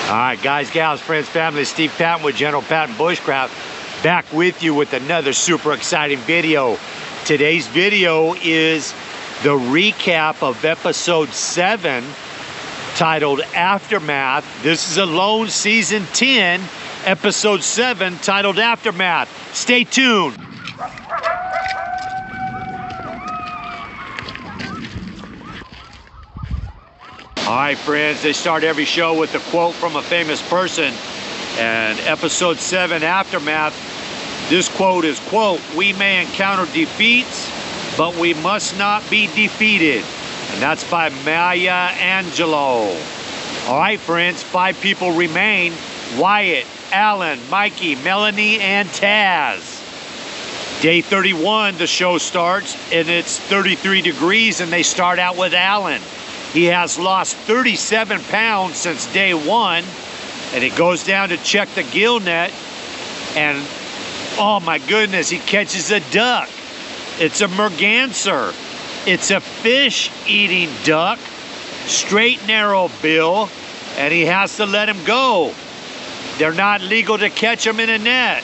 All right, guys, gals, friends, family, Steve Patton with General Patton Bushcraft, back with you with another super exciting video. Today's video is the recap of episode 7, titled Aftermath. This is Alone season 10, episode 7, titled Aftermath. Stay tuned. All right, friends, they start every show with a quote from a famous person. And episode 7, Aftermath, this quote is, quote, "We may encounter defeats, but we must not be defeated." And that's by Maya Angelou. All right, friends, 5 people remain: Wyatt, Alan, Mikey, Melanie, and Taz. Day 31, the show starts, and it's 33 degrees, and they start out with Alan. He has lost 37 pounds since day 1, and he goes down to check the gill net, and oh my goodness, he catches a duck. It's a merganser. It's a fish-eating duck, straight narrow bill, and he has to let him go. They're not legal to catch him in a net.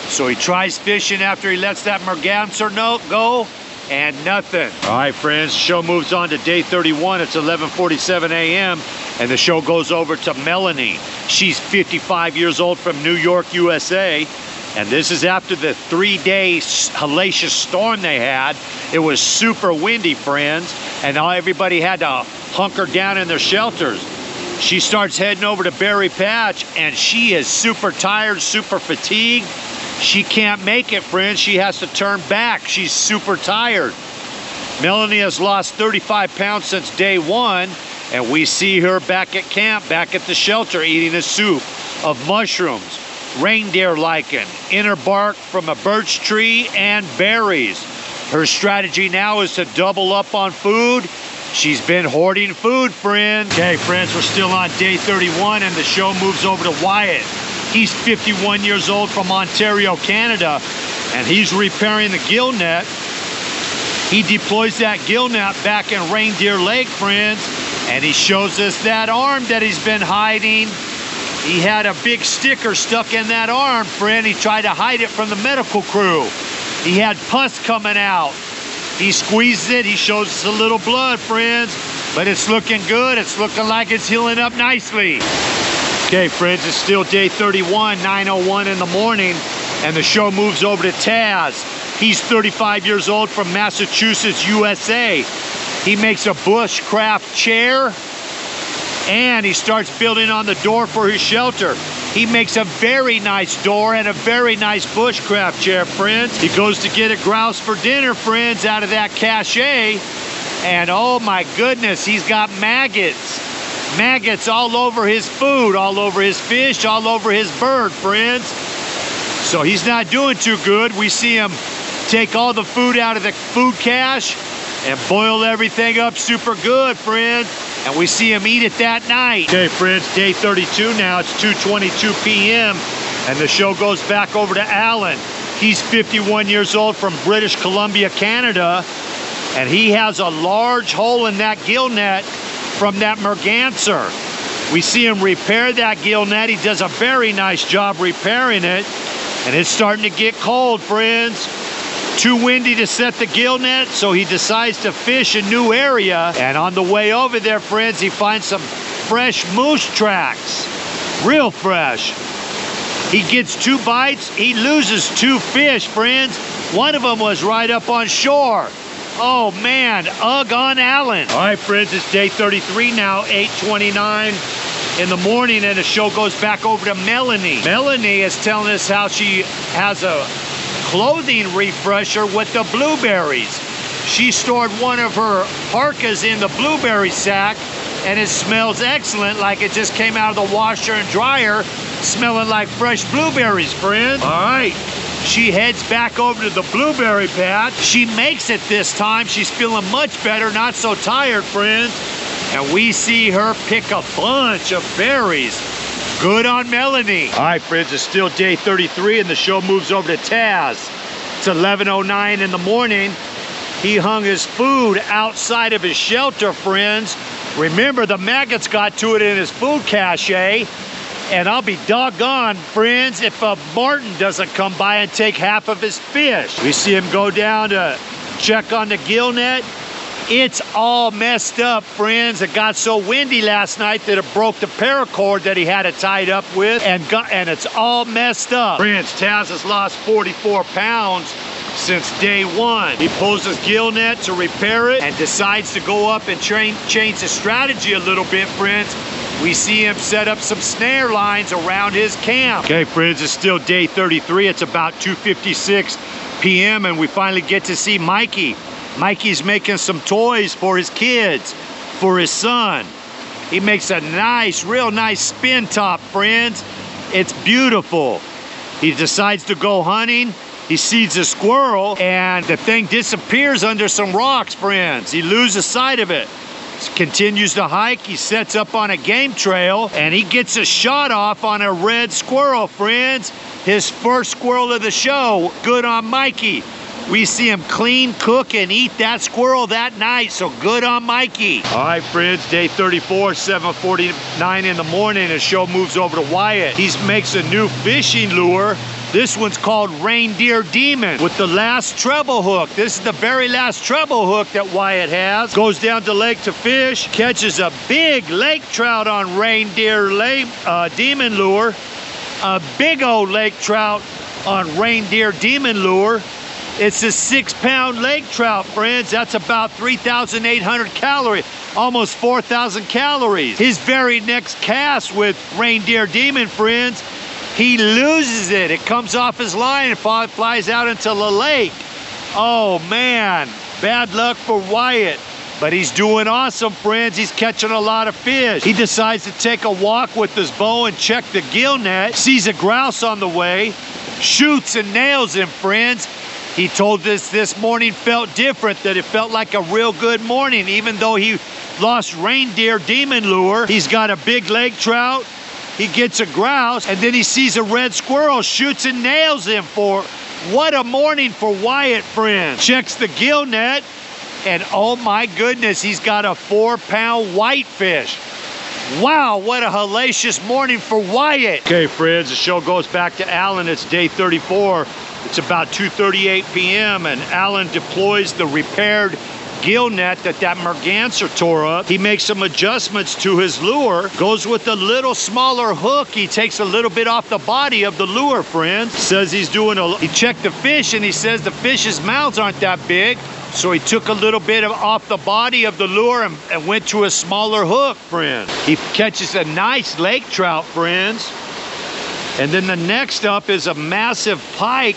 So he tries fishing after he lets that merganser go, and nothing. All right, friends, show moves on to day 31. It's 11:47 a.m. and the show goes over to Melanie. She's 55 years old from New York, USA. And this is after the 3-day hellacious storm they had. It was super windy, friends, and now everybody had to hunker down in their shelters. She starts heading over to Berry Patch, and she is super tired, super fatigued. She can't make it, friends. She has to turn back. She's super tired. Melanie has lost 35 pounds since day 1, and we see her back at camp, back at the shelter, eating a soup of mushrooms, reindeer lichen, inner bark from a birch tree, and berries. Her strategy now is to double up on food. She's been hoarding food, friends. Okay, friends, we're still on day 31, and the show moves over to Wyatt. He's 51 years old from Ontario, Canada, and he's repairing the gill net. He deploys that gill net back in Reindeer Lake, friends, and he shows us that arm that he's been hiding. He had a big sticker stuck in that arm, friend. He tried to hide it from the medical crew. He had pus coming out. He squeezed it. He shows us a little blood, friends, but it's looking good. It's looking like it's healing up nicely. Okay, friends, it's still day 31, 9:01 in the morning, and the show moves over to Taz. He's 35 years old from Massachusetts, USA. He makes a bushcraft chair, and he starts building on the door for his shelter. He makes a very nice door and a very nice bushcraft chair, friends. He goes to get a grouse for dinner, friends, out of that cache, and oh my goodness, he's got maggots. Maggots all over his food, all over his fish, all over his bird, friends. So he's not doing too good. We see him take all the food out of the food cache and boil everything up super good, friends. And we see him eat it that night. Okay, friends, day 32 now. It's 2:22 p.m. and the show goes back over to Alan. He's 51 years old from British Columbia, Canada, and he has a large hole in that gill net from that merganser. We see him repair that gill net. He does a very nice job repairing it, and it's starting to get cold, friends. Too windy to set the gill net, so he decides to fish a new area, and on the way over there, friends, he finds some fresh moose tracks, real fresh. He gets 2 bites. He loses 2 fish, friends. One of them was right up on shore. Oh man, ugh on Alan. All right, friends, it's day 33 now, 8:29 in the morning, and the show goes back over to Melanie. Melanie is telling us how she has a clothing refresher with the blueberries. She stored one of her parkas in the blueberry sack, and it smells excellent, like it just came out of the washer and dryer, smelling like fresh blueberries, friends. All right. She heads back over to the blueberry patch. She makes it this time. She's feeling much better, not so tired, friends. And we see her pick a bunch of berries. Good on Melanie. All right, friends, it's still day 33, and the show moves over to Taz. It's 11:09 in the morning. He hung his food outside of his shelter, friends, Remember, the maggots got to it in his food cache, and I'll be doggone, friends, if a martin doesn't come by and take half of his fish. We see him go down to check on the gill net. It's all messed up, friends. It got so windy last night that it broke the paracord that he had it tied up with, and it's all messed up. Friends, Taz has lost 44 pounds since day one. He pulls his gill net to repair it and decides to go up and change his strategy a little bit, friends. We see him set up some snare lines around his camp. Okay, friends, it's still day 33. It's about 2:56 p.m. and we finally get to see Mikey. Mikey's making some toys for his kids, for his son. He makes a nice, real nice spin top, friends. It's beautiful. He decides to go hunting. He sees a squirrel and the thing disappears under some rocks, friends. He loses sight of it. Continues to hike. He sets up on a game trail and he gets a shot off on a red squirrel, friends. His first squirrel of the show. Good on Mikey. We see him clean, cook, and eat that squirrel that night, so good on Mikey. All right, friends, day 34, 7:49 in the morning. The show moves over to Wyatt. He makes a new fishing lure. This one's called Reindeer Demon with the last treble hook. This is the very last treble hook that Wyatt has. Goes down to lake to fish, catches a big lake trout on Reindeer Demon lure, a big old lake trout on Reindeer Demon lure. It's a 6-pound lake trout, friends. That's about 3,800 calories, almost 4,000 calories. His very next cast with Reindeer Demon, friends, he loses it. It comes off his line and flies out into the lake. Oh man, bad luck for Wyatt. But he's doing awesome, friends. He's catching a lot of fish. He decides to take a walk with his bow and check the gill net. Sees a grouse on the way, shoots and nails him, friends. He told us this morning felt different, that it felt like a real good morning, even though he lost Reindeer Demon lure. He's got a big lake trout. He gets a grouse, and then he sees a red squirrel, shoots and nails him for what a morning for Wyatt, friends. Checks the gill net, and oh my goodness, he's got a 4-pound whitefish. Wow, what a hellacious morning for Wyatt. Okay, friends, the show goes back to Alan. It's day 34. It's about 2:38 p.m. and Alan deploys the repaired gill net that merganser tore up. He makes some adjustments to his lure, goes with a little smaller hook. He takes a little bit off the body of the lure, friends. Says he checked the fish and he says the fish's mouths aren't that big. So he took a little bit off the body of the lure and went to a smaller hook, friends. He catches a nice lake trout, friends. And then the next up is a massive pike.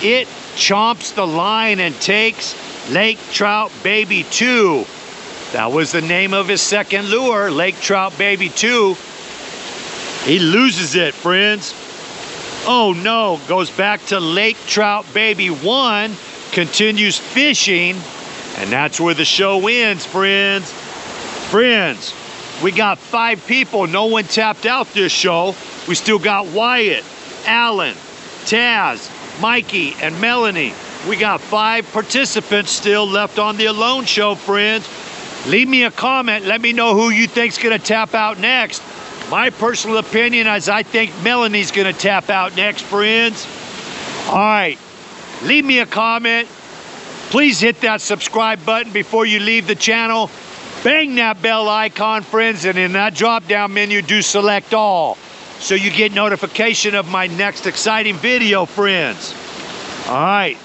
It chomps the line and takes Lake Trout Baby 2. That was the name of his second lure, Lake Trout Baby 2. He loses it, friends. Oh no, goes back to Lake Trout Baby 1, continues fishing, and that's where the show ends, friends. Friends, we got 5 people. No one tapped out this show. We still got Wyatt, Alan, Taz, Mikey, and Melanie. We got 5 participants still left on the Alone Show, friends. Leave me a comment. Let me know who you think's gonna tap out next. My personal opinion is I think Melanie's gonna tap out next, friends. All right, leave me a comment. Please hit that subscribe button before you leave the channel. Bang that bell icon, friends, and in that drop-down menu, do select all, so you get notification of my next exciting video, friends. All right,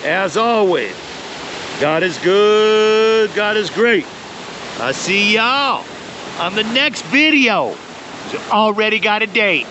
as always, God is good, God is great. I'll see y'all on the next video. Already got a date.